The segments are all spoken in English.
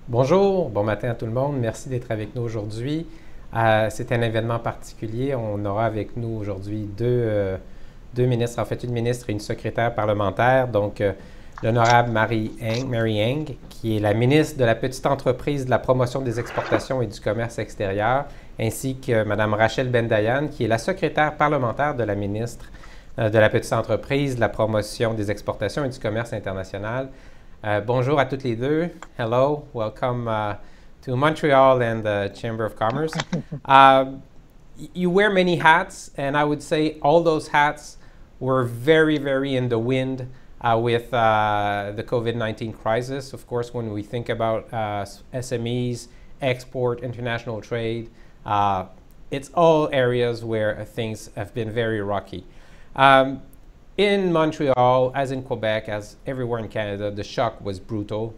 Bonjour, bon matin à tout le monde. Merci d'être avec nous aujourd'hui. C'est un événement particulier. On aura avec nous aujourd'hui deux ministres, en fait une ministre et une secrétaire parlementaire. Donc, l'honorable Mary Ang, qui est la ministre de la petite entreprise, de la promotion des exportations et du commerce extérieur, ainsi que Mme Rachel Bendayan, qui est la secrétaire parlementaire de la ministre de la petite entreprise, de la promotion des exportations et du commerce international. Bonjour à toutes les deux. Hello, welcome to Montreal and the Chamber of Commerce. You wear many hats, and I would say all those hats were very, very in the wind with the COVID-19 crisis. Of course, when we think about SMEs, export, international trade, it's all areas where things have been very rocky. In Montreal, as in Quebec, as everywhere in Canada, the shock was brutal.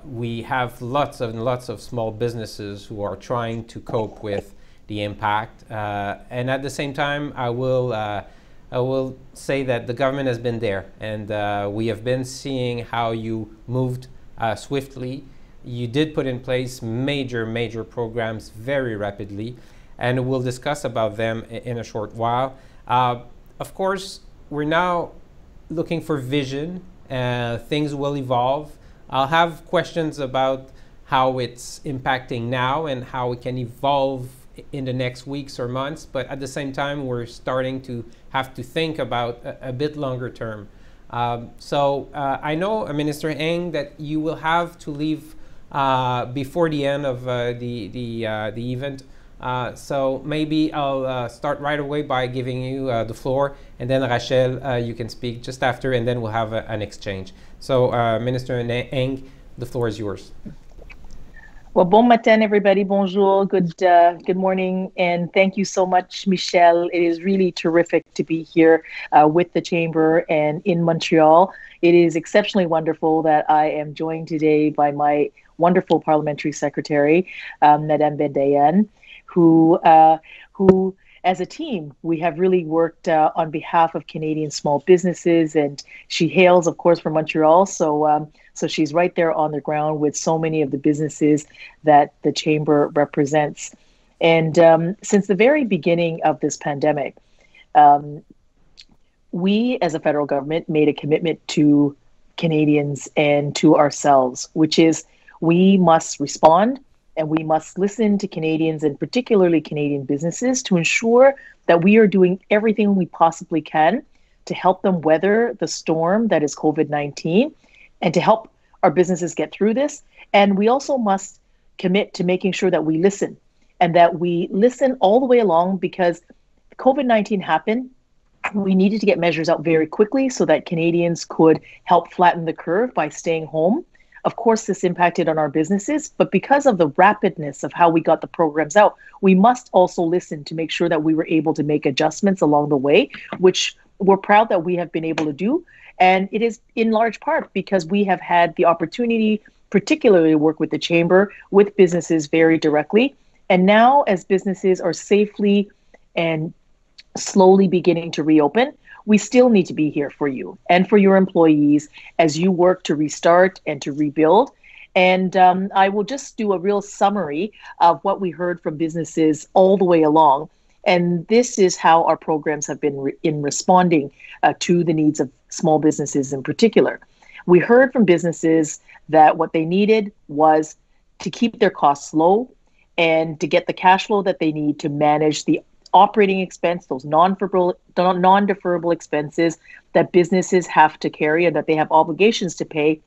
We have lots of small businesses who are trying to cope with the impact. And at the same time, I will say that the government has been there, and we have been seeing how you moved swiftly. You did put in place major programs very rapidly, and we'll discuss about them in a short while. Of course, we're now looking for vision. Things will evolve. I'll have questions about how it's impacting now and how it can evolve in the next weeks or months. But at the same time, we're starting to have to think about a bit longer term. So I know, Minister Ang, that you will have to leave before the end of the event. So maybe I'll start right away by giving you the floor, and then Rachel, you can speak just after, and then we'll have an exchange. So Minister Ang, the floor is yours. Well, bon matin, everybody. Bonjour. Good morning. And thank you so much, Michel. It is really terrific to be here with the Chamber and in Montreal. It is exceptionally wonderful that I am joined today by my wonderful parliamentary secretary, Madame Bendayan, who, as a team, we have really worked on behalf of Canadian small businesses, and she hails, of course, from Montreal. So she's right there on the ground with so many of the businesses that the Chamber represents. And since the very beginning of this pandemic, we as a federal government made a commitment to Canadians and to ourselves, which is we must respond and we must listen to Canadians, and particularly Canadian businesses, to ensure that we are doing everything we possibly can to help them weather the storm that is COVID-19 and to help our businesses get through this. And we also must commit to making sure that we listen, and that we listen all the way along, because COVID-19 happened. We needed to get measures out very quickly so that Canadians could help flatten the curve by staying home. Of course, this impacted on our businesses, but because of the rapidness of how we got the programs out, we must also listen to make sure that we were able to make adjustments along the way, which we're proud that we have been able to do. And it is in large part because we have had the opportunity, particularly to work with the Chamber, with businesses very directly. And now, as businesses are safely and slowly beginning to reopen, we still need to be here for you and for your employees as you work to restart and to rebuild. And I will just do a real summary of what we heard from businesses all the way along. And this is how our programs have been in responding to the needs of small businesses in particular. We heard from businesses that what they needed was to keep their costs low and to get the cash flow that they need to manage the operating expense, those non-deferrable expenses that businesses have to carry and that they have obligations to pay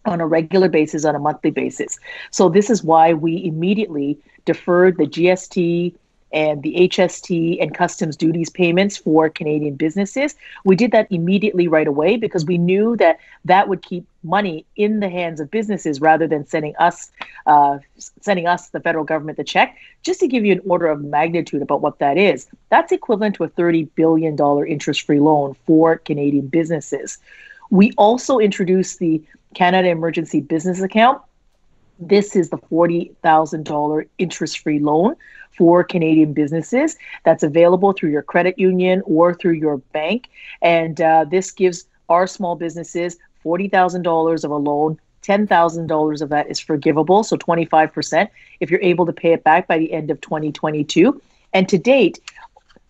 on a regular basis, on a monthly basis. So this is why we immediately deferred the GST and the HST and customs duties payments for Canadian businesses. We did that immediately right away because we knew that that would keep money in the hands of businesses rather than sending us, the federal government, the check. Just to give you an order of magnitude about what that is, that's equivalent to a $30 billion interest-free loan for Canadian businesses. We also introduced the Canada Emergency Business Account. This is the $40,000 interest-free loan for Canadian businesses that's available through your credit union or through your bank. And this gives our small businesses $40,000 of a loan $10,000 of that is forgivable, so 25%, if you're able to pay it back by the end of 2022. And to date,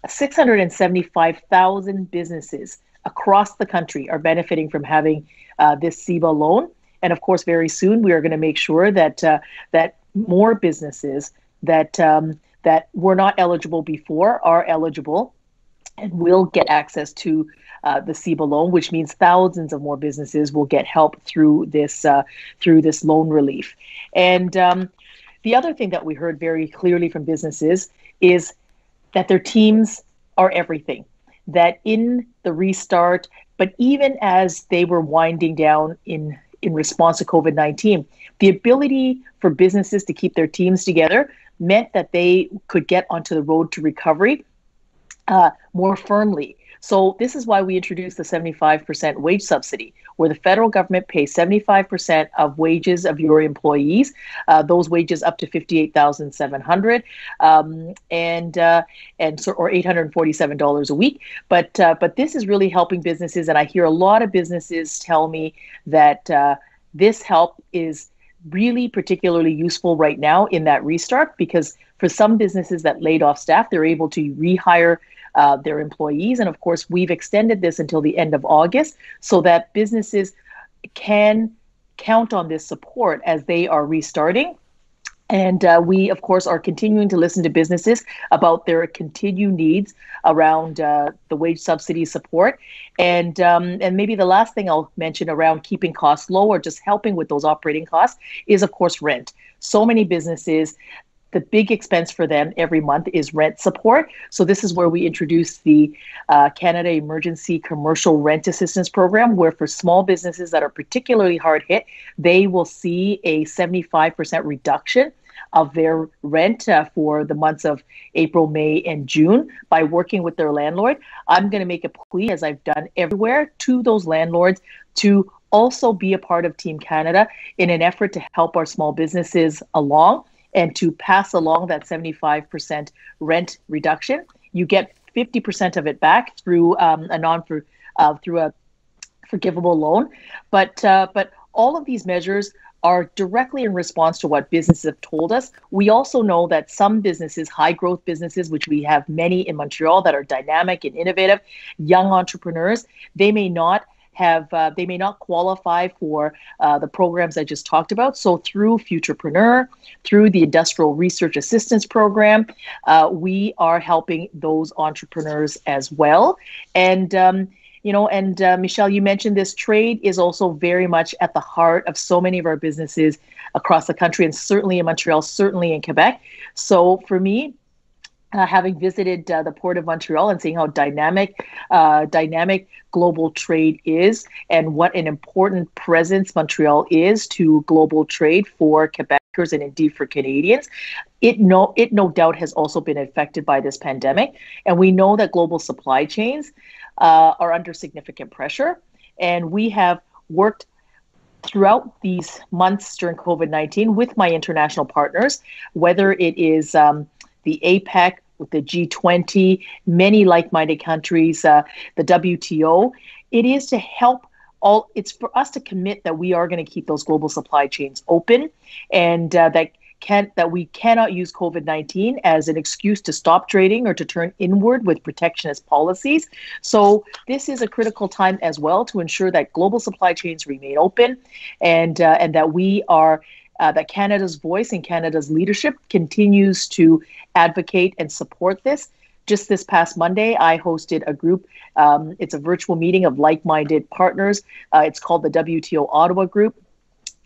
675,000 businesses across the country are benefiting from having this CEBA loan. And of course, very soon, we are going to make sure that that more businesses that were not eligible before are eligible and will get access to the CEBA loan, which means thousands of more businesses will get help through this loan relief. And the other thing that we heard very clearly from businesses is that their teams are everything. That in the restart, but even as they were winding down in response to COVID-19, the ability for businesses to keep their teams together meant that they could get onto the road to recovery more firmly. So this is why we introduced the 75% wage subsidy, where the federal government pays 75% of wages of your employees, those wages up to $58,700, or $847 a week. But this is really helping businesses, and I hear a lot of businesses tell me that this help is really particularly useful right now in that restart, because for some businesses that laid off staff, they're able to rehire their employees. And of course, we've extended this until the end of August so that businesses can count on this support as they are restarting. And we, of course, are continuing to listen to businesses about their continued needs around the wage subsidy support. And maybe the last thing I'll mention around keeping costs low or just helping with those operating costs is, of course, rent. So many businesses, the big expense for them every month is rent support. So this is where we introduced the Canada Emergency Commercial Rent Assistance Program, where for small businesses that are particularly hard hit, they will see a 75% reduction of their rent for the months of April, May, and June by working with their landlord. I'm going to make a plea, as I've done everywhere, to those landlords to also be a part of Team Canada in an effort to help our small businesses along and to pass along that 75% rent reduction. You get 50% of it back through through a forgivable loan. But all of these measures are directly in response to what businesses have told us. We also know that some businesses, high growth businesses, which we have many in Montreal that are dynamic and innovative, young entrepreneurs, they may not qualify for the programs I just talked about. So through Futurepreneur, through the Industrial Research Assistance Program, we are helping those entrepreneurs as well. And Michelle, you mentioned this. Trade is also very much at the heart of so many of our businesses across the country, and certainly in Montreal, certainly in Quebec. So for me, having visited the Port of Montreal and seeing how dynamic global trade is and what an important presence Montreal is to global trade for Quebecers and indeed for Canadians, it no doubt has also been affected by this pandemic. And we know that global supply chains are under significant pressure. And we have worked throughout these months during COVID-19 with my international partners, whether it is the APEC, with the G20, many like-minded countries, the WTO. It is to help it's for us to commit that we are going to keep those global supply chains open, and that we cannot use COVID-19 as an excuse to stop trading or to turn inward with protectionist policies. So this is a critical time as well to ensure that global supply chains remain open, and that we are that Canada's voice and Canada's leadership continues to advocate and support this. Just this past Monday, I hosted a group. It's a virtual meeting of like-minded partners. It's called the WTO Ottawa Group,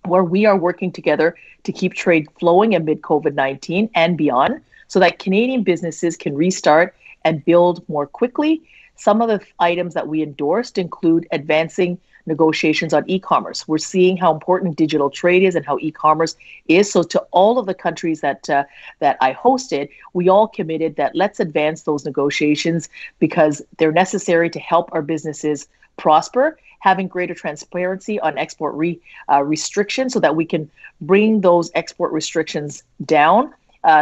where we are working together to keep trade flowing amid COVID-19 and beyond, so that Canadian businesses can restart and build more quickly. Some of the items that we endorsed include advancing negotiations on e-commerce. We're seeing how important digital trade is and how e-commerce is. So to all of the countries that I hosted, we all committed that let's advance those negotiations because they're necessary to help our businesses prosper, having greater transparency on export restrictions so that we can bring those export restrictions down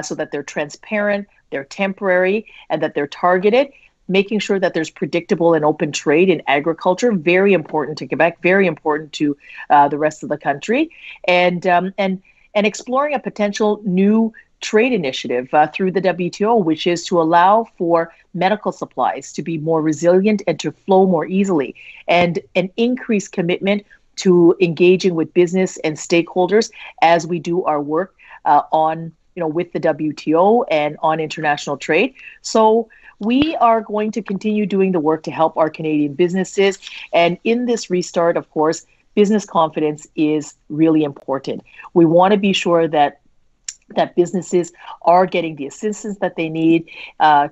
so that they're transparent, they're temporary, and that they're targeted. making sure that there's predictable and open trade in agriculture, very important to Quebec, very important to the rest of the country, and exploring a potential new trade initiative through the WTO, which is to allow for medical supplies to be more resilient and to flow more easily, and an increased commitment to engaging with business and stakeholders as we do our work with the WTO and on international trade. So we are going to continue doing the work to help our Canadian businesses. And in this restart, of course, business confidence is really important. We want to be sure that businesses are getting the assistance that they need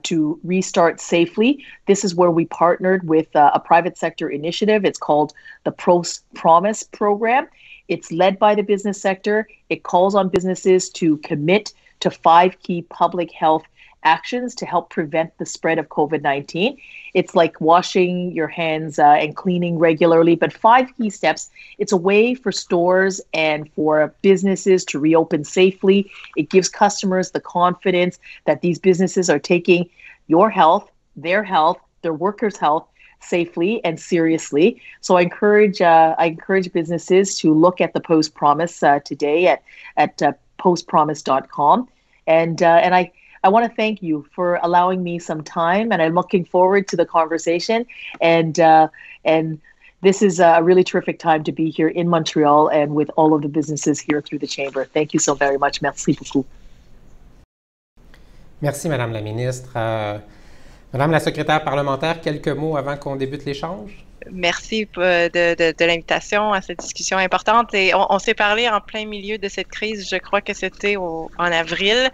to restart safely. This is where we partnered with a private sector initiative. It's called the Promise Program. It's led by the business sector. It calls on businesses to commit to 5 key public health actions to help prevent the spread of COVID-19. It's like washing your hands and cleaning regularly, but 5 key steps. It's a way for stores and for businesses to reopen safely. It gives customers the confidence that these businesses are taking your health, their workers' health safely and seriously. So I encourage businesses to look at the Post Promise today at postpromise.com. And I want to thank you for allowing me some time, and I'm looking forward to the conversation. And this is a really terrific time to be here in Montreal and with all of the businesses here through the Chamber. Thank you so very much. Merci beaucoup. Merci, Madame la ministre. Madame la secrétaire parlementaire, quelques mots avant qu'on débute l'échange? Merci de l'invitation à cette discussion importante. Et on s'est parlé en plein milieu de cette crise, je crois que c'était en avril.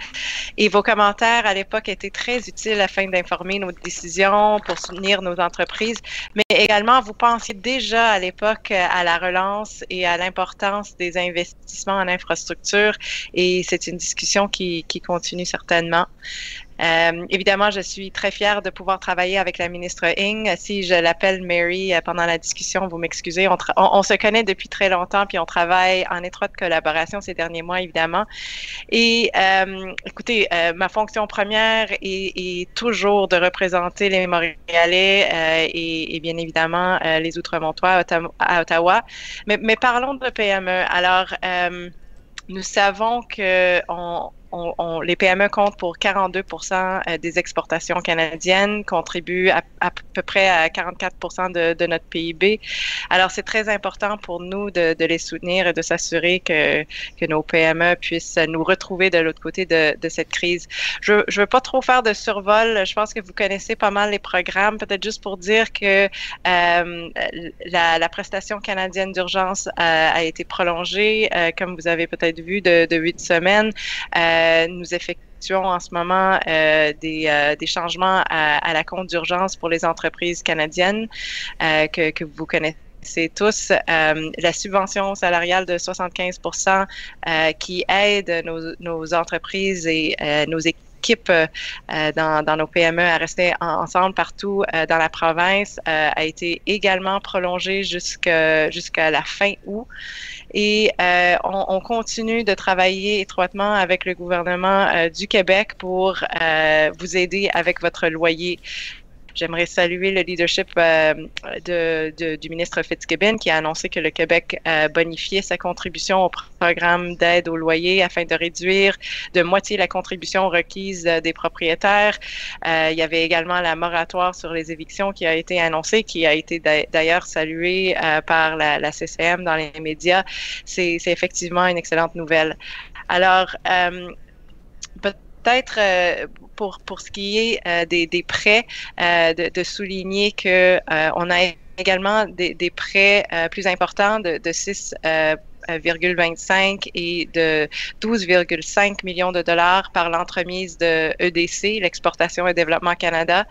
Et vos commentaires à l'époque étaient très utiles afin d'informer nos décisions, pour soutenir nos entreprises. Mais également, vous pensiez déjà à l'époque à la relance et à l'importance des investissements en infrastructure. Et c'est une discussion qui continue certainement. Évidemment, je suis très fière de pouvoir travailler avec la ministre Ng. Si je l'appelle Mary pendant la discussion, vous m'excusez. On se connaît depuis très longtemps, puis on travaille en étroite collaboration ces derniers mois, évidemment. Et écoutez, ma fonction première est toujours de représenter les Montréalais et bien évidemment les Outre-Montois à Ottawa. Mais parlons de PME. Alors, nous savons que les PME comptent pour 42% des exportations canadiennes, contribuent à peu près à 44% de notre PIB. Alors, c'est très important pour nous de les soutenir et de s'assurer que nos PME puissent nous retrouver de l'autre côté de cette crise. Je veux pas trop faire de survol. Je pense que vous connaissez pas mal les programmes. Peut-être juste pour dire que la prestation canadienne d'urgence a été prolongée, comme vous avez peut-être vu, de 8 semaines. Nous effectuons en ce moment des changements à la compte d'urgence pour les entreprises canadiennes que vous connaissez tous. La subvention salariale de 75% qui aide nos entreprises et nos équipes dans nos PME à rester ensemble partout dans la province a été également prolongée jusqu'à la fin août. Et on continue de travailler étroitement avec le gouvernement du Québec pour vous aider avec votre loyer. J'aimerais saluer le leadership du ministre Fitzgibbon qui a annoncé que le Québec bonifiait sa contribution au programme d'aide au loyer afin de réduire de moitié la contribution requise des propriétaires. Il y avait également la moratoire sur les évictions qui a été annoncée, qui a été d'ailleurs saluée par la CCM dans les médias. C'est effectivement une excellente nouvelle. Alors, peut-être pour ce qui est des prêts, de souligner que on a également des prêts plus importants de 6,25 et de 12,5 millions de dollars par l'entremise de EDC, l'Exportation et Développement Canada,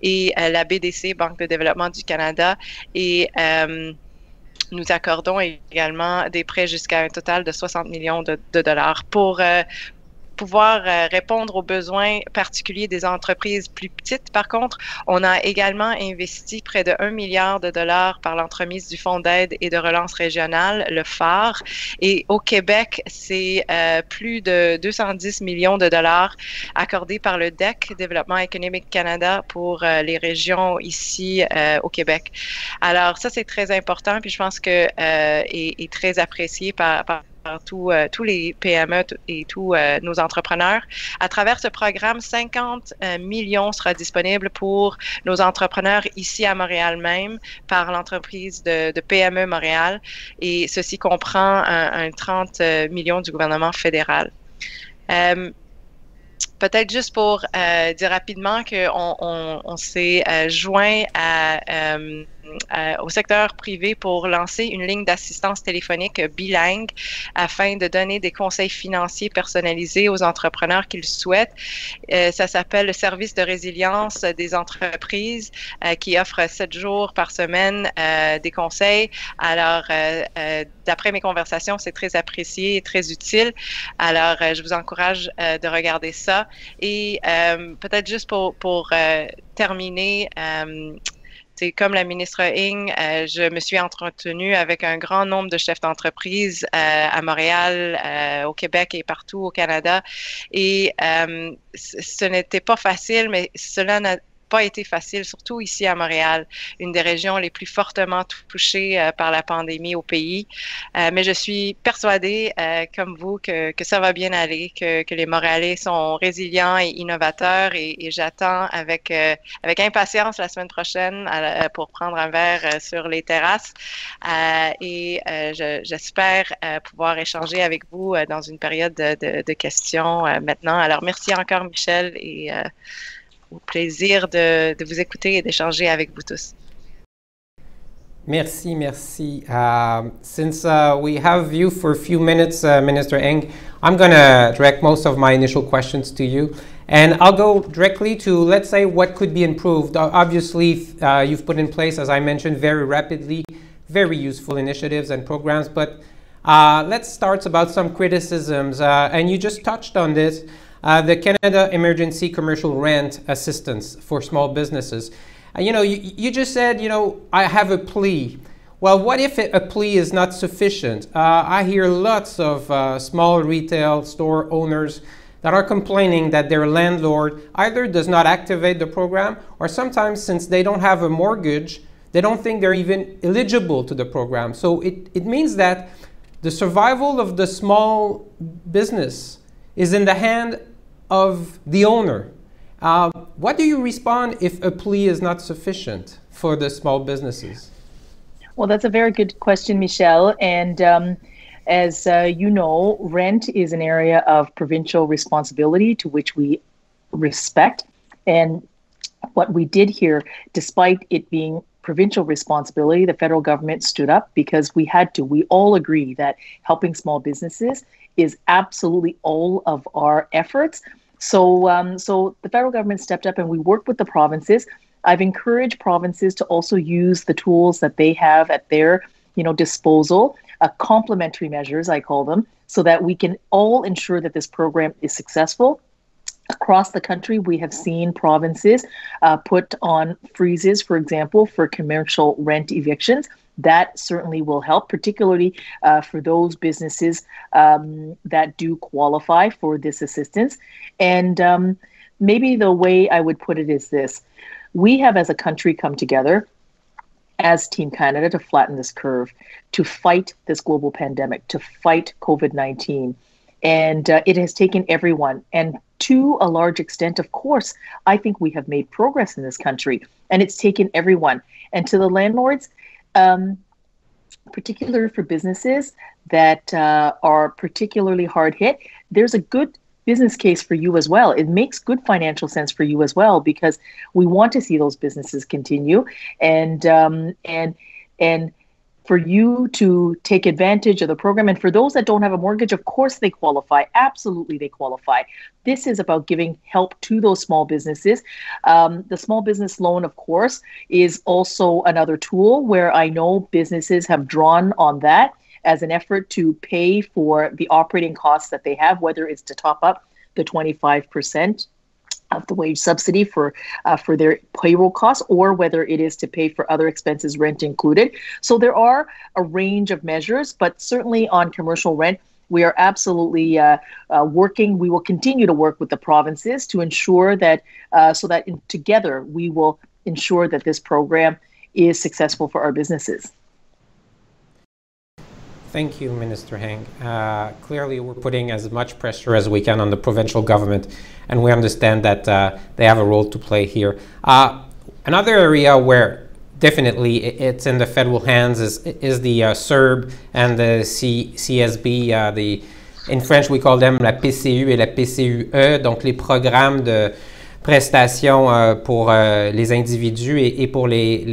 et la BDC, Banque de développement du Canada. Et nous accordons également des prêts jusqu'à un total de 60 millions de dollars. pouvoir répondre aux besoins particuliers des entreprises plus petites. Par contre, on a également investi près de 1 milliard de dollars par l'entremise du Fonds d'aide et de relance régionale, le phare. Et au Québec, c'est plus de 210 millions de dollars accordés par le DEC, Développement économique Canada, pour les régions ici au Québec. Alors ça, c'est très important, puis je pense que est très apprécié par tous les PME et tous nos entrepreneurs. À travers ce programme, 50 millions sera disponible pour nos entrepreneurs ici à Montréal même par l'entreprise de PME Montréal, et ceci comprend un 30 millions du gouvernement fédéral. Peut-être juste pour dire rapidement qu'on s'est joint au secteur privé pour lancer une ligne d'assistance téléphonique bilingue afin de donner des conseils financiers personnalisés aux entrepreneurs qui le souhaitent. Ça s'appelle le service de résilience des entreprises qui offre 7 jours par semaine des conseils. Alors, d'après mes conversations, c'est très apprécié et très utile. Alors, je vous encourage de regarder ça. Et peut-être juste pour terminer, comme la ministre Ng, je me suis entretenue avec un grand nombre de chefs d'entreprise à Montréal, au Québec et partout au Canada. Et ce n'était pas facile, mais cela n'a pas été facile, surtout ici à Montréal, une des régions les plus fortement touchées par la pandémie au pays. Mais je suis persuadée, comme vous, que ça va bien aller, que les Montréalais sont résilients et innovateurs, et j'attends avec impatience la semaine prochaine pour prendre un verre sur les terrasses. J'espère pouvoir échanger avec vous dans une période de questions maintenant. Alors, merci encore, Michel, et au plaisir de vous écouter et d'échanger avec vous tous. Merci, merci. Since we have you for a few minutes, Minister Ng, I'm going to direct most of my initial questions to you. And I'll go directly to, let's say, what could be improved. Obviously, you've put in place, as I mentioned, very rapidly, very useful initiatives and programs. But let's start about some criticisms. And you just touched on this. The Canada Emergency Commercial Rent Assistance for small businesses. You just said, I have a plea. Well, what if a plea is not sufficient? I hear lots of small retail store owners that are complaining that their landlord either does not activate the program, or sometimes, since they don't have a mortgage, they don't think they're even eligible to the program. So it means that the survival of the small business is in the hand of the owner. What do you respond if a plea is not sufficient for the small businesses? Well, that's a very good question, Michel. And as you know, rent is an area of provincial responsibility to which we respect. And what we did here, despite it being provincial responsibility, the federal government stood up because we had to. We all agree that helping small businesses is absolutely all of our efforts. So the federal government stepped up and we worked with the provinces. I've encouraged provinces to also use the tools that they have at their disposal, complementary measures, I call them, so that we can all ensure that this program is successful. Across the country, we have seen provinces put on freezes, for example, for commercial rent evictions. That certainly will help, particularly for those businesses that do qualify for this assistance. And maybe the way I would put it is this. We have, as a country, come together as Team Canada to flatten this curve, to fight this global pandemic, to fight COVID-19. And it has taken everyone. And to a large extent, of course, I think we have made progress in this country. And it's taken everyone. And to the landlords, particularly for businesses that are particularly hard hit, there's a good business case for you as well. It makes good financial sense for you as well, because we want to see those businesses continue, and for you to take advantage of the program. And for those that don't have a mortgage, of course they qualify. Absolutely, they qualify. This is about giving help to those small businesses. The small business loan, of course, is also another tool where I know businesses have drawn on that as an effort to pay for the operating costs that they have, whether it's to top up the 25% of the wage subsidy for their payroll costs, or whether it is to pay for other expenses, rent included. So there are a range of measures, but certainly on commercial rent, we are absolutely working. We will continue to work with the provinces to ensure that, together we will ensure that this program is successful for our businesses. Thank you, Minister Heng. Clearly, we're putting as much pressure as we can on the provincial government, and we understand that they have a role to play here. Another area where definitely it's in the federal hands is the CERB and the CSB. In French, we call them la PCU et la PCUE, donc les programmes de prestations pour les individus et pour les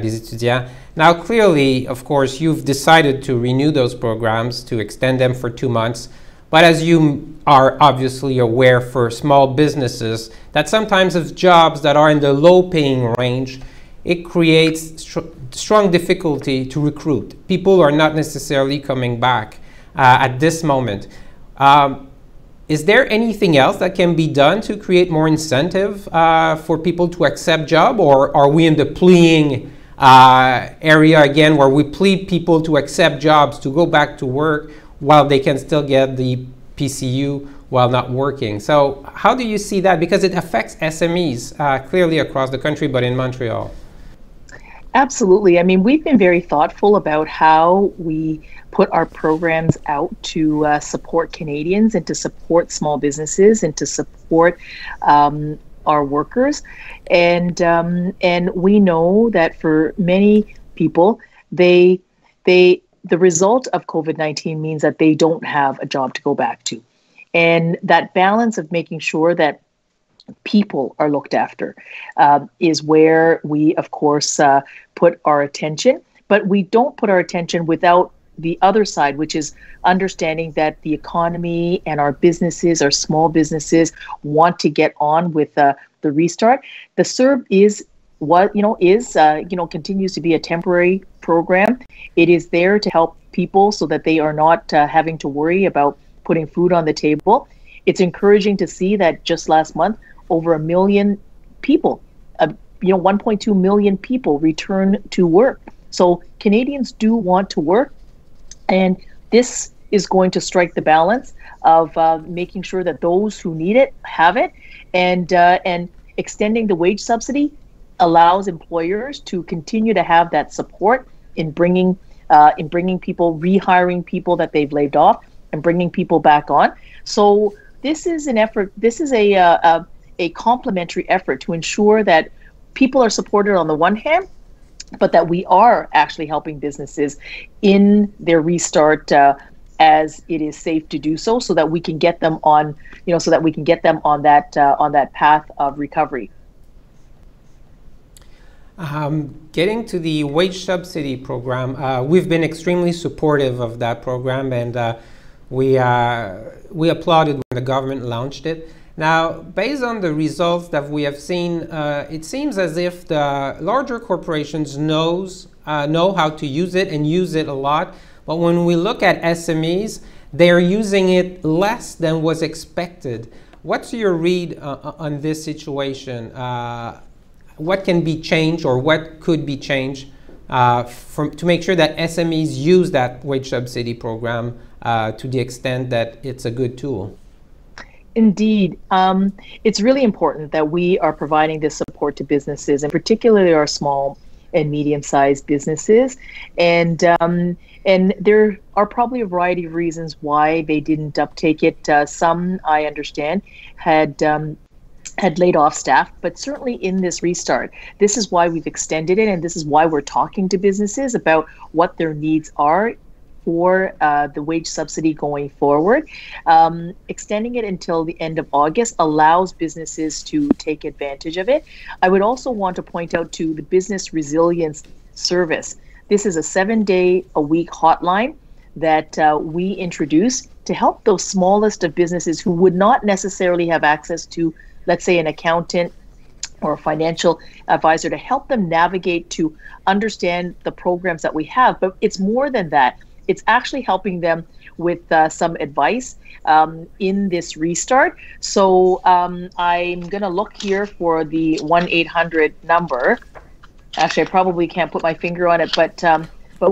étudiants. Now, clearly, of course, you've decided to renew those programs, to extend them for 2 months. But as you are obviously aware, for small businesses, that sometimes of jobs that are in the low-paying range, it creates strong difficulty to recruit. People are not necessarily coming back at this moment. Is there anything else that can be done to create more incentive for people to accept job, or are we in the pleading area again, where we plead people to accept jobs, to go back to work while they can still get the PCU while not working? So how do you see that? Because it affects SMEs clearly across the country, but in Montreal. Absolutely. I mean, we've been very thoughtful about how we put our programs out to support Canadians and to support small businesses and to support our workers, and we know that for many people, the result of COVID-19 means that they don't have a job to go back to, and that balance of making sure that people are looked after is where we, of course, put our attention. But we don't put our attention without the other side, which is understanding that the economy and our businesses, our small businesses, want to get on with the restart. The CERB is continues to be a temporary program. It is there to help people so that they are not having to worry about putting food on the table. It's encouraging to see that just last month, over 1 million people, 1.2 million people return to work. So Canadians do want to work, and this is going to strike the balance of making sure that those who need it have it, and extending the wage subsidy allows employers to continue to have that support in bringing people, rehiring people that they've laid off, and bringing people back on. So this is an effort. This is a complementary effort to ensure that people are supported on the one hand, but that we are actually helping businesses in their restart as it is safe to do so, so that we can get them on, that path of recovery. Getting to the wage subsidy program, we've been extremely supportive of that program, and we applauded when the government launched it. Now, based on the results that we have seen, it seems as if the larger corporations know how to use it and use it a lot. But when we look at SMEs, they're using it less than was expected. What's your read on this situation? What can be changed, or what could be changed to make sure that SMEs use that wage subsidy program to the extent that it's a good tool? Indeed. It's really important that we are providing this support to businesses, and particularly our small and medium-sized businesses. And there are probably a variety of reasons why they didn't uptake it. Some, I understand, had laid off staff, but certainly in this restart, this is why we've extended it, and this is why we're talking to businesses about what their needs are for the wage subsidy going forward. Extending it until the end of August allows businesses to take advantage of it. I would also want to point out to the Business Resilience Service. This is a 7-day-a-week hotline that we introduce to help those smallest of businesses who would not necessarily have access to, let's say, an accountant or a financial advisor, to help them navigate, to understand the programs that we have. But it's more than that. it's actually helping them with some advice in this restart. So I'm going to look here for the 1-800 number. Actually, I probably can't put my finger on it, but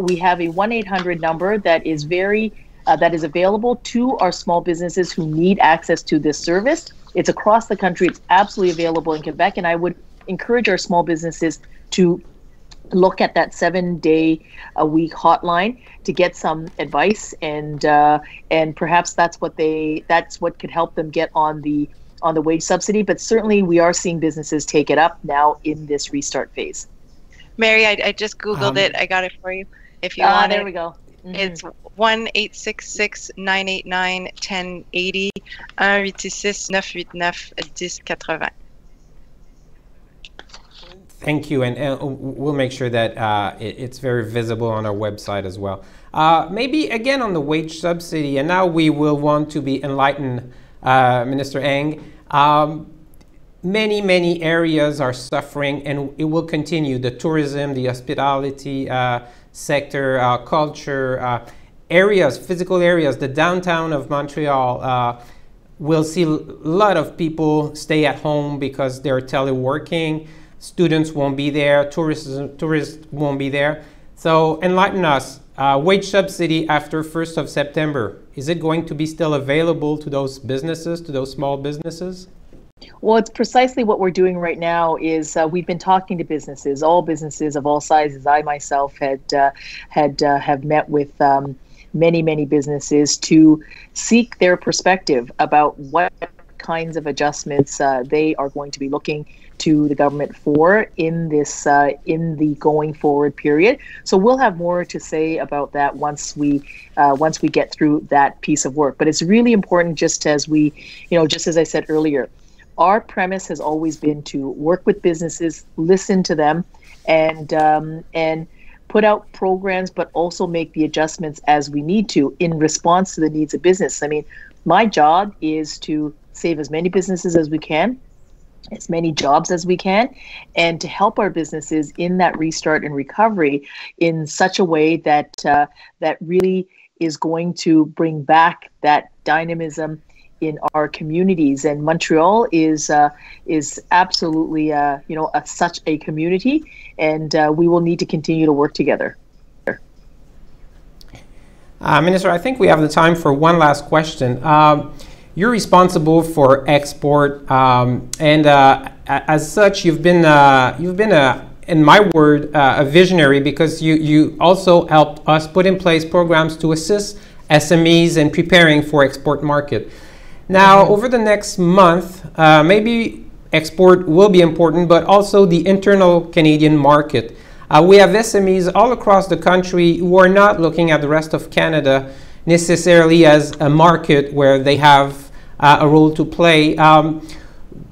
we have a 1-800 number that is that is available to our small businesses who need access to this service. It's across the country. It's absolutely available in Quebec, and I would encourage our small businesses to look at that 7-day-a-week hotline to get some advice, and perhaps that's what could help them get on the wage subsidy. But certainly, we are seeing businesses take it up now in this restart phase. Mary, I just Googled it. I got it for you. If you want there it. we go. Mm-hmm. It's 1-866-989-1080, 1-866-989-1080. Thank you, and we'll make sure that it's very visible on our website as well. Maybe again on the wage subsidy, and now we will want to be enlightened, Minister Eng. Many areas are suffering, and it will continue. The tourism, the hospitality sector, culture areas, physical areas, the downtown of Montreal will see a lot of people stay at home because they're teleworking. Students won't be there, tourists won't be there. So enlighten us, wage subsidy after 1st of September, is it going to be still available to those businesses, to those small businesses? Well, it's precisely what we're doing right now is we've been talking to businesses, all businesses of all sizes. I myself have met with many businesses to seek their perspective about what kinds of adjustments they are going to be looking to the government for in this in the going forward period. So we'll have more to say about that once we get through that piece of work. But it's really important, just as I said earlier, our premise has always been to work with businesses, listen to them, and put out programs, but also make the adjustments as we need to in response to the needs of business. I mean, my job is to save as many businesses as we can, as many jobs as we can, and to help our businesses in that restart and recovery in such a way that that really is going to bring back that dynamism in our communities. And Montreal is absolutely such a community, and we will need to continue to work together. Minister, I think we have the time for one last question. You're responsible for export, and as such, you've been in my word, a visionary, because you also helped us put in place programs to assist SMEs in preparing for export market. Now, over the next month, maybe export will be important, but also the internal Canadian market. We have SMEs all across the country who are not looking at the rest of Canada necessarily as a market where they have a role to play.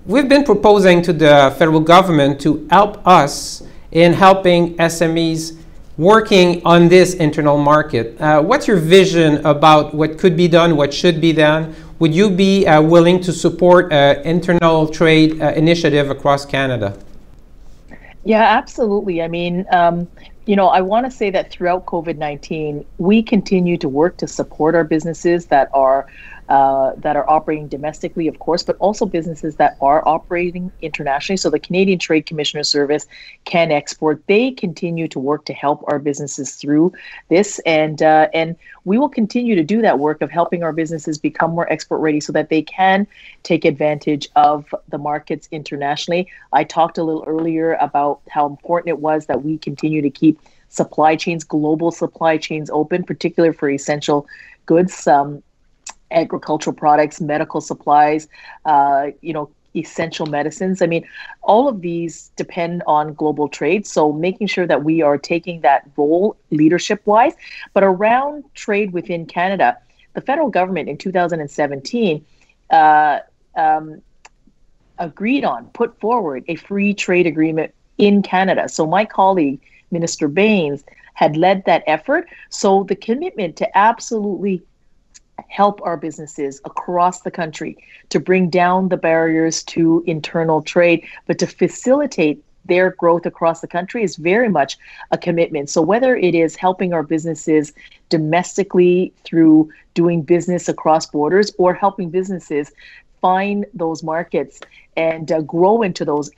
We've been proposing to the federal government to help us in helping SMEs working on this internal market. What's your vision about what could be done, what should be done? Would you be willing to support an internal trade initiative across Canada? Yeah, absolutely. I mean, I want to say that throughout COVID-19, we continue to work to support our businesses that are operating domestically, of course, but also businesses that are operating internationally. So the Canadian Trade Commissioner Service can export. They continue to work to help our businesses through this, and we will continue to do that work of helping our businesses become more export ready so that they can take advantage of the markets internationally. I talked a little earlier about how important it was that we continue to keep supply chains, global supply chains open, particularly for essential goods, agricultural products, medical supplies, essential medicines. I mean, all of these depend on global trade. So making sure that we are taking that role leadership-wise. But around trade within Canada, the federal government in 2017 put forward a free trade agreement in Canada. So my colleague, Minister Baines, had led that effort. So the commitment to absolutely help our businesses across the country to bring down the barriers to internal trade, but to facilitate their growth across the country is very much a commitment. So whether it is helping our businesses domestically through doing business across borders or helping businesses find those markets and grow into those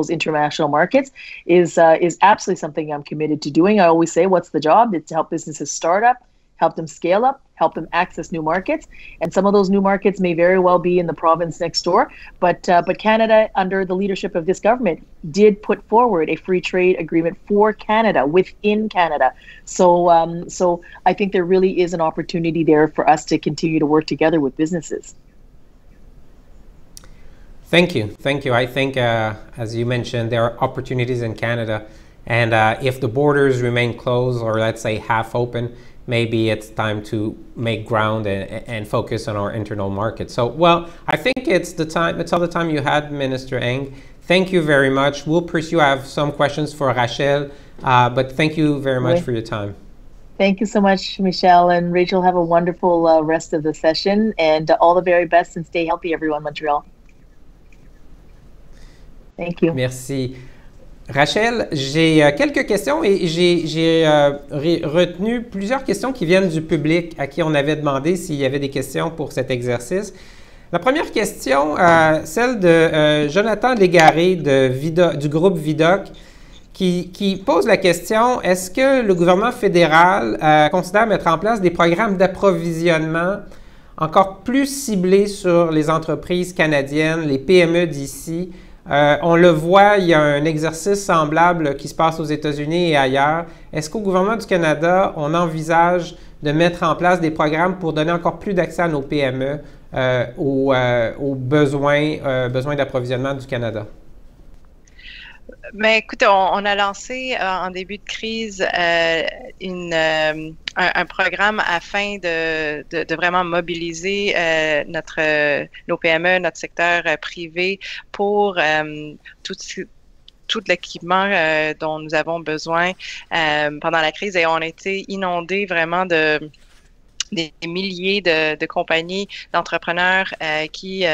international markets is absolutely something I'm committed to doing. I always say, what's the job? It's to help businesses start up, help them scale up, help them access new markets. And some of those new markets may very well be in the province next door. But Canada, under the leadership of this government, did put forward a free trade agreement for Canada, within Canada. So, so I think there really is an opportunity there for us to continue to work together with businesses. Thank you. Thank you. I think, as you mentioned, there are opportunities in Canada. And if the borders remain closed or let's say half open, maybe it's time to make ground and focus on our internal market. So, well, I think it's all the time you had, Minister Ng. Thank you very much. We'll pursue. I have some questions for Rachel, but thank you very much for your time. Thank you so much, Michel and Rachel. Have a wonderful rest of the session and all the very best, and stay healthy, everyone, Montreal. Thank you. Merci. Rachel, j'ai quelques questions et j'ai retenu plusieurs questions qui viennent du public à qui on avait demandé s'il y avait des questions pour cet exercice. La première question, celle de Jonathan Légaré du groupe Vidoc, qui pose la question, est-ce que le gouvernement fédéral considère mettre en place des programmes d'approvisionnement encore plus ciblés sur les entreprises canadiennes, les PME d'ici? On le voit, il y a un exercice semblable qui se passe aux États-Unis et ailleurs. Est-ce qu'au gouvernement du Canada, on envisage de mettre en place des programmes pour donner encore plus d'accès à nos PME aux besoins d'approvisionnement du Canada? Mais écoute, on a lancé en début de crise un programme afin de vraiment mobiliser nos PME, notre secteur privé pour tout l'équipement dont nous avons besoin pendant la crise. Et on a été inondés vraiment des milliers de compagnies, d'entrepreneurs qui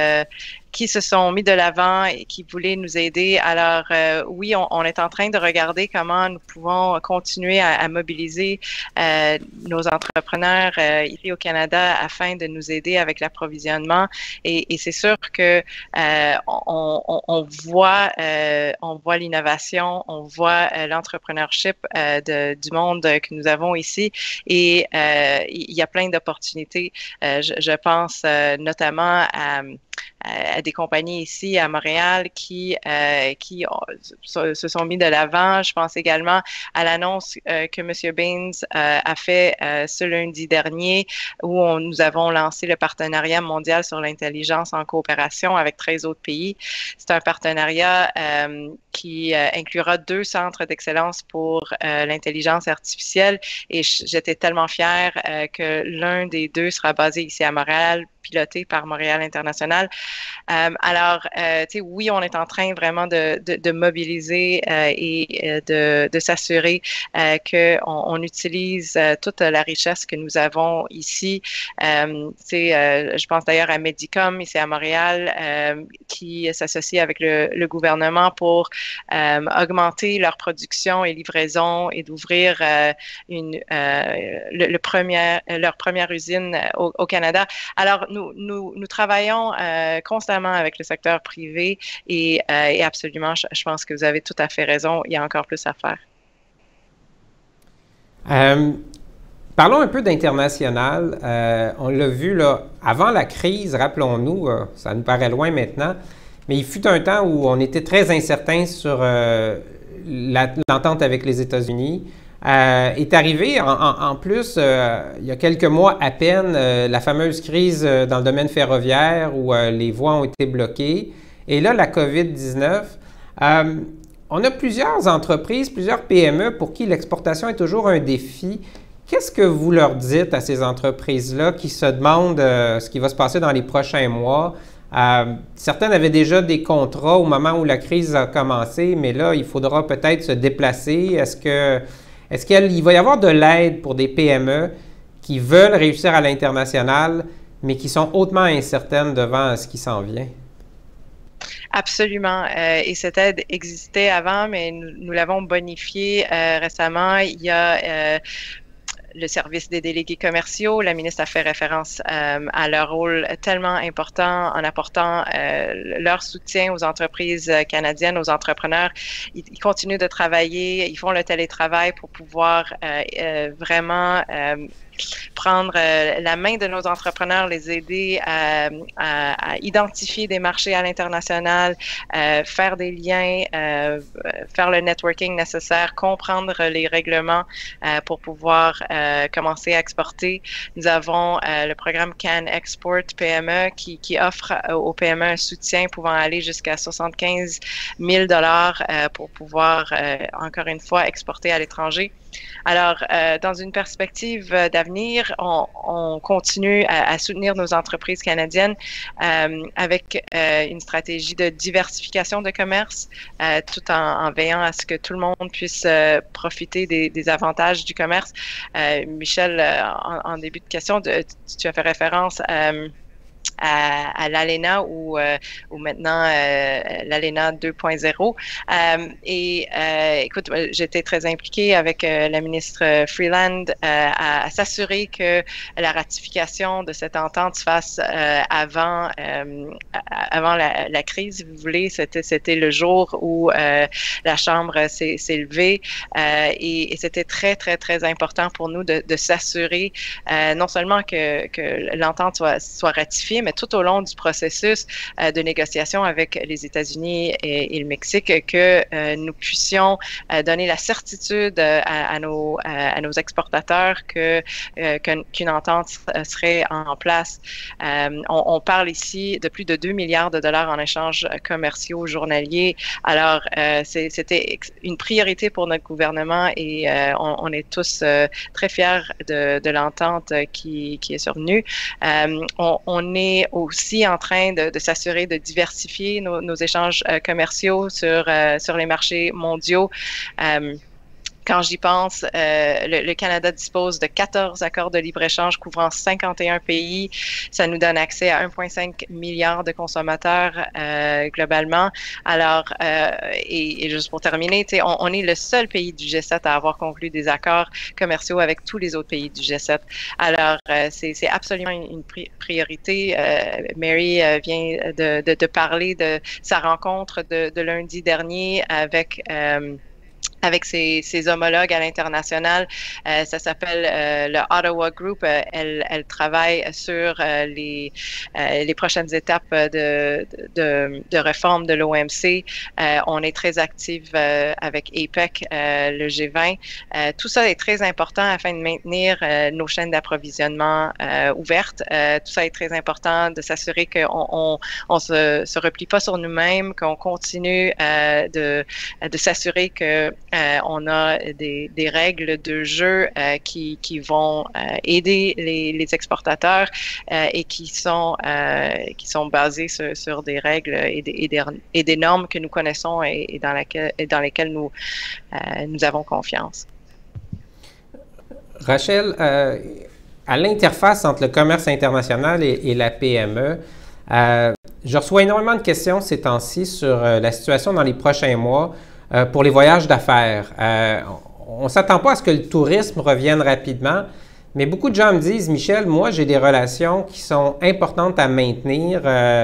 se sont mis de l'avant et qui voulaient nous aider. Alors, oui, on est en train de regarder comment nous pouvons continuer à mobiliser nos entrepreneurs ici au Canada afin de nous aider avec l'approvisionnement. Et c'est sûr que on voit l'innovation, on voit l'entrepreneurship du monde que nous avons ici. Et il y a plein d'opportunités. Je pense notamment à des compagnies ici à Montréal qui se sont mis de l'avant. Je pense également à l'annonce que M. Baines a fait ce lundi dernier où nous avons lancé le partenariat mondial sur l'intelligence en coopération avec 13 autres pays. C'est un partenariat qui inclura 2 centres d'excellence pour l'intelligence artificielle et j'étais tellement fière que l'un des 2 sera basé ici à Montréal, piloté par Montréal International. Alors, tu sais, oui, on est en train vraiment de mobiliser et de s'assurer qu'on utilise toute la richesse que nous avons ici. Je pense d'ailleurs à Medicom ici à Montréal qui s'associe avec le gouvernement pour augmenter leur production et livraison et d'ouvrir leur première usine au Canada. Alors, nous travaillons constamment avec le secteur privé et absolument, je pense que vous avez tout à fait raison, il y a encore plus à faire. Parlons un peu d'international. On l'a vu là, avant la crise, rappelons-nous, ça nous paraît loin maintenant, mais il fut un temps où on était très incertain sur l'entente avec les États-Unis. Est arrivé en plus, il y a quelques mois à peine, la fameuse crise dans le domaine ferroviaire où les voies ont été bloquées. Et là, la COVID-19. On a plusieurs entreprises, plusieurs PME pour qui l'exportation est toujours un défi. Qu'est-ce que vous leur dites à ces entreprises-là qui se demandent ce qui va se passer dans les prochains mois? Certaines avaient déjà des contrats au moment où la crise a commencé, mais là, il faudra peut-être se déplacer. Est-ce qu'il va y avoir de l'aide pour des PME qui veulent réussir à l'international, mais qui sont hautement incertaines devant ce qui s'en vient? Absolument. Et cette aide existait avant, mais nous l'avons bonifiée récemment. Il y a le service des délégués commerciaux. La ministre a fait référence à leur rôle tellement important en apportant leur soutien aux entreprises canadiennes, aux entrepreneurs. Ils continuent de travailler, ils font le télétravail pour pouvoir vraiment prendre la main de nos entrepreneurs, les aider à identifier des marchés à l'international, faire des liens, faire le networking nécessaire, comprendre les règlements pour pouvoir commencer à exporter. Nous avons le programme Can Export PME qui offre aux PME un soutien pouvant aller jusqu'à 75 000 $ pour pouvoir, encore une fois, exporter à l'étranger. Alors, dans une perspective d'avenir, on continue à soutenir nos entreprises canadiennes avec une stratégie de diversification de commerce, tout en veillant à ce que tout le monde puisse profiter des avantages du commerce. Michel, en début de question, tu as fait référence à l'ALENA ou maintenant l'ALENA 2.0. Écoute, j'étais très impliquée avec la ministre Freeland à s'assurer que la ratification de cette entente se fasse avant la crise, si vous voulez. C'était le jour où la Chambre s'est levée et c'était très, très, très important pour nous de s'assurer non seulement que l'entente soit ratifiée, mais tout au long du processus de négociation avec les États-Unis et le Mexique, que nous puissions donner la certitude à nos exportateurs qu'une entente serait en place. On parle ici de plus de 2 milliards de dollars en échanges commerciaux journaliers. Alors, c'était une priorité pour notre gouvernement et on est tous très fiers de l'entente qui est survenue. On est aussi en train de s'assurer de diversifier nos échanges commerciaux sur les marchés mondiaux. Quand j'y pense, le Canada dispose de 14 accords de libre-échange couvrant 51 pays. Ça nous donne accès à 1,5 milliard de consommateurs globalement. Alors, et juste pour terminer, on est le seul pays du G7 à avoir conclu des accords commerciaux avec tous les autres pays du G7. Alors, c'est absolument une priorité. Mary vient de parler de sa rencontre de lundi dernier avec ses homologues à l'international. Ça s'appelle le Ottawa Group. Elle travaille sur les prochaines étapes de réforme de l'OMC. On est très actifs avec APEC, le G20. Tout ça est très important afin de maintenir nos chaînes d'approvisionnement ouvertes. Tout ça est très important de s'assurer qu'on se replie pas sur nous-mêmes, qu'on continue de s'assurer que on a des règles de jeu qui vont aider les exportateurs et qui sont basées sur des règles et des normes que nous connaissons et dans lesquelles nous avons confiance. Rachel, à l'interface entre le commerce international et la PME, je reçois énormément de questions ces temps-ci sur la situation dans les prochains mois pour les voyages d'affaires. On ne s'attend pas à ce que le tourisme revienne rapidement, mais beaucoup de gens me disent, Michel, moi j'ai des relations qui sont importantes à maintenir.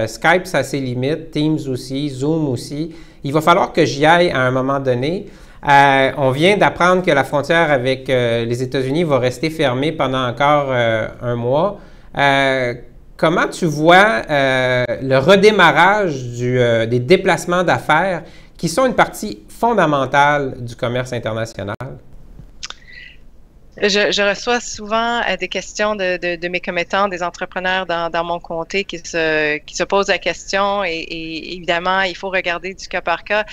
Skype, ça a ses limites, Teams aussi, Zoom aussi. Il va falloir que j'y aille à un moment donné. On vient d'apprendre que la frontière avec les États-Unis va rester fermée pendant encore un mois. Comment tu vois le redémarrage des déplacements d'affaires qui sont une partie fondamentale du commerce international? Je reçois souvent des questions de mes commettants, des entrepreneurs dans mon comté qui se posent la question et évidemment, il faut regarder du cas par cas.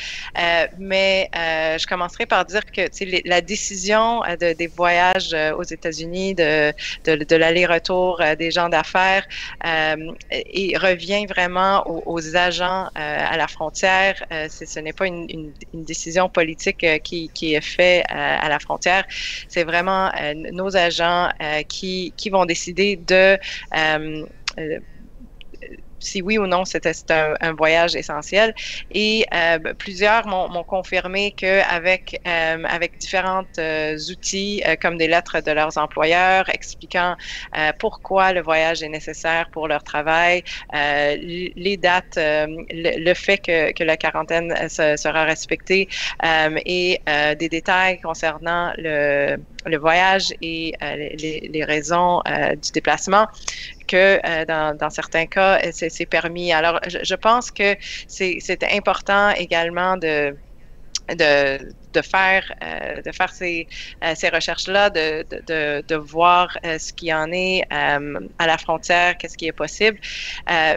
Mais je commencerai par dire que la décision des voyages aux États-Unis, de l'aller-retour des gens d'affaires, revient vraiment aux agents à la frontière. Ce n'est pas une décision politique qui est faite à la frontière. C'est vraiment nos agents qui vont décider si oui ou non c'était un voyage essentiel. Et plusieurs m'ont confirmé qu'avec avec différents outils comme des lettres de leurs employeurs expliquant pourquoi le voyage est nécessaire pour leur travail, les dates, le fait que la quarantaine sera respectée et des détails concernant le voyage et les raisons du déplacement, que dans certains cas, c'est permis. Alors, je pense que c'est important également de faire ces recherches-là, de voir ce qu'il y en est à la frontière, qu'est-ce qui est possible.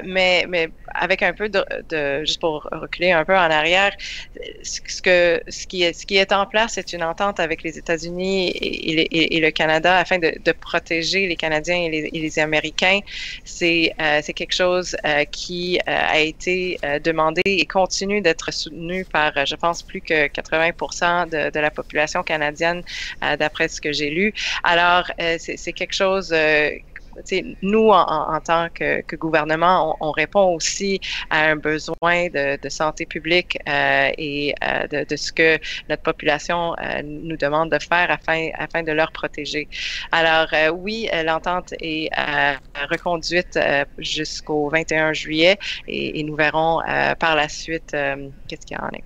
Mais avec un peu juste pour reculer un peu en arrière, ce qui est en place, c'est une entente avec les États-Unis et le Canada afin de protéger les Canadiens et les Américains. C'est quelque chose qui a été demandé et continue d'être soutenu par, je pense, plus que 80% de la population canadienne, d'après ce que j'ai lu. Alors, c'est quelque chose... nous, en tant que gouvernement, on répond aussi à un besoin de santé publique et de ce que notre population nous demande de faire afin de leur protéger. Alors, oui, l'entente est reconduite jusqu'au 21 juillet et nous verrons par la suite qu'est-ce qu'il y en est.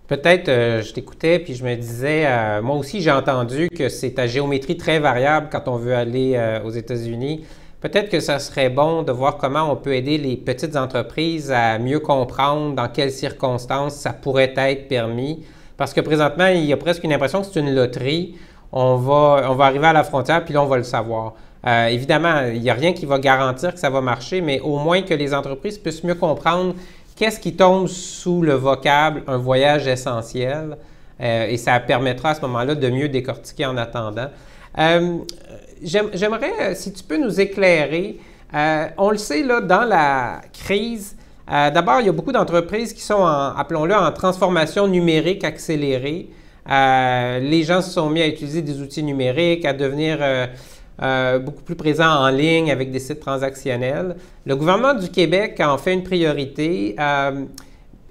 Peut-être, je t'écoutais, puis je me disais, moi aussi j'ai entendu que c'est à géométrie très variable quand on veut aller aux États-Unis. Peut-être que ça serait bon de voir comment on peut aider les petites entreprises à mieux comprendre dans quelles circonstances ça pourrait être permis. Parce que présentement, il y a presque une impression que c'est une loterie. On va arriver à la frontière, puis là, on va le savoir. Évidemment, il n'y a rien qui va garantir que ça va marcher, mais au moins que les entreprises puissent mieux comprendre qu'est-ce qui tombe sous le vocable « un voyage essentiel » et ça permettra à ce moment-là de mieux décortiquer en attendant. J'aimerais, si tu peux nous éclairer, on le sait, là, dans la crise, d'abord, il y a beaucoup d'entreprises qui sont, appelons-le, en transformation numérique accélérée. Les gens se sont mis à utiliser des outils numériques, à devenir beaucoup plus présents en ligne avec des sites transactionnels. Le gouvernement du Québec en fait une priorité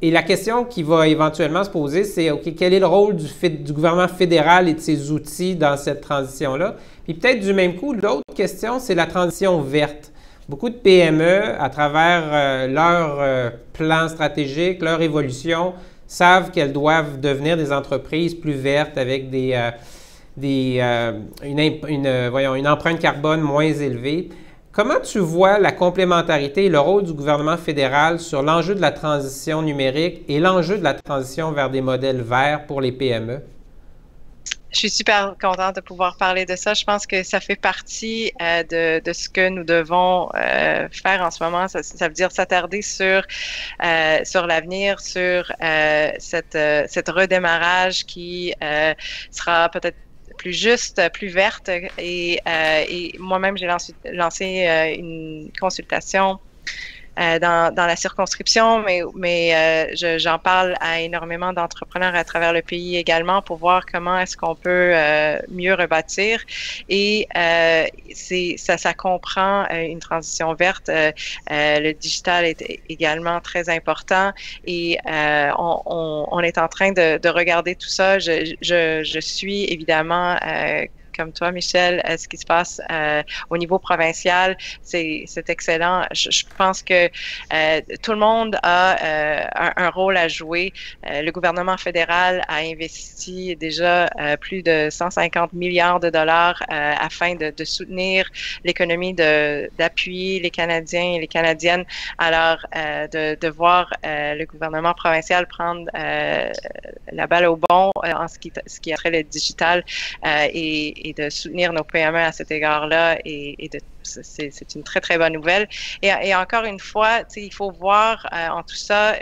et la question qui va éventuellement se poser, c'est OK, quel est le rôle du gouvernement fédéral et de ses outils dans cette transition-là? Puis peut-être du même coup, l'autre question, c'est la transition verte. Beaucoup de PME, à travers leur plan stratégique, leur évolution, savent qu'elles doivent devenir des entreprises plus vertes avec une empreinte carbone moins élevée. Comment tu vois la complémentarité et le rôle du gouvernement fédéral sur l'enjeu de la transition numérique et l'enjeu de la transition vers des modèles verts pour les PME? Je suis super contente de pouvoir parler de ça. Je pense que ça fait partie de ce que nous devons faire en ce moment. Ça veut dire s'attarder sur l'avenir, sur cette redémarrage qui sera peut-être plus juste, plus verte. Et moi-même, j'ai lancé une consultation dans la circonscription, mais j'en parle à énormément d'entrepreneurs à travers le pays également pour voir comment est-ce qu'on peut mieux rebâtir. Et ça comprend une transition verte. Le digital est également très important et on est en train de regarder tout ça. Je suis évidemment comme toi, Michel, ce qui se passe au niveau provincial, c'est excellent. Je pense que tout le monde a un rôle à jouer. Le gouvernement fédéral a investi déjà plus de 150 milliards de dollars afin de soutenir l'économie, d'appuyer les Canadiens et les Canadiennes. Alors, de voir le gouvernement provincial prendre la balle au bon en ce qui a trait le digital et de soutenir nos PME à cet égard-là c'est une très, très bonne nouvelle. Et encore une fois, il faut voir en tout ça,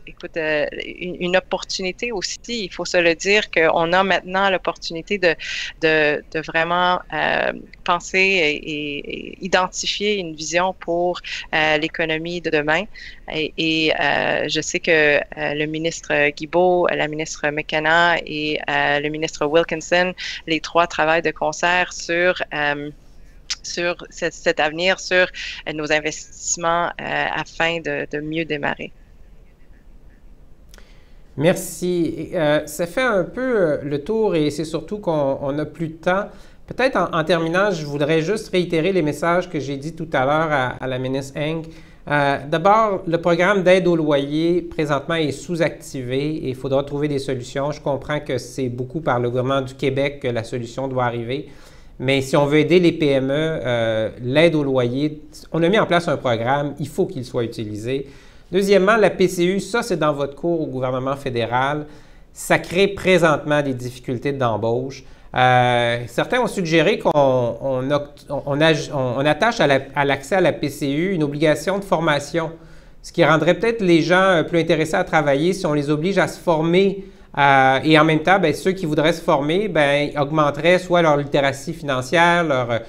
écoute, une opportunité aussi. Il faut se le dire qu'on a maintenant l'opportunité de vraiment penser et identifier une vision pour l'économie de demain. Et je sais que le ministre Guilbeault, la ministre McKenna et le ministre Wilkinson, les trois travaillent de concert sur sur cet avenir, sur nos investissements afin de mieux démarrer. Merci. Ça fait un peu le tour et c'est surtout qu'on n'a plus de temps. Peut-être en terminant, je voudrais juste réitérer les messages que j'ai dit tout à l'heure à la ministre Eng. D'abord, le programme d'aide au loyer, présentement, est sous-activé et il faudra trouver des solutions. Je comprends que c'est beaucoup par le gouvernement du Québec que la solution doit arriver. Mais si on veut aider les PME, l'aide au loyer, on a mis en place un programme, il faut qu'il soit utilisé. Deuxièmement, la PCU, ça c'est dans votre cours au gouvernement fédéral, ça crée présentement des difficultés d'embauche. Certains ont suggéré qu'on attache à l'accès à la PCU une obligation de formation, ce qui rendrait peut-être les gens plus intéressés à travailler si on les oblige à se former et en même temps, bien, ceux qui voudraient se former bien, augmenteraient soit leur littératie financière, leur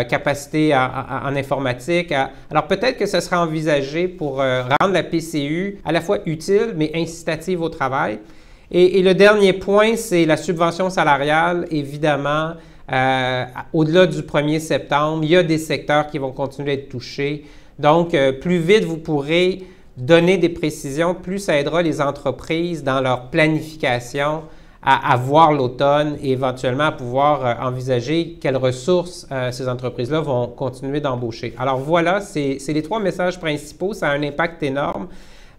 capacité en informatique. Alors peut-être que ce sera envisagé pour rendre la PCU à la fois utile mais incitative au travail. Et le dernier point, c'est la subvention salariale. Évidemment, au-delà du 1er septembre, il y a des secteurs qui vont continuer à être touchés. Donc, plus vite vous pourrez donner des précisions, plus ça aidera les entreprises dans leur planification à voir l'automne et éventuellement à pouvoir envisager quelles ressources ces entreprises-là vont continuer d'embaucher. Alors voilà, c'est les 3 messages principaux. Ça a un impact énorme.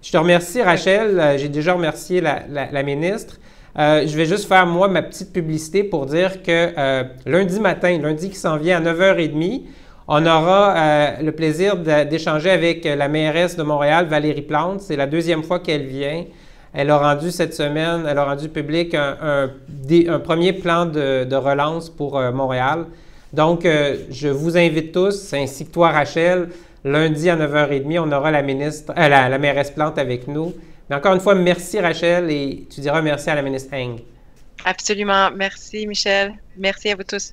Je te remercie, Rachel. J'ai déjà remercié la ministre. Je vais juste faire, moi, ma petite publicité pour dire que lundi qui s'en vient à 9h30, on aura le plaisir d'échanger avec la mairesse de Montréal, Valérie Plante. C'est la 2e fois qu'elle vient. Elle a rendu cette semaine, elle a rendu public un premier plan de relance pour Montréal. Donc, je vous invite tous, ainsi que toi, Rachel, lundi à 9h30, on aura la mairesse Plante avec nous. Mais encore une fois, merci Rachel et tu diras merci à la ministre Eng. Absolument. Merci Michel. Merci à vous tous.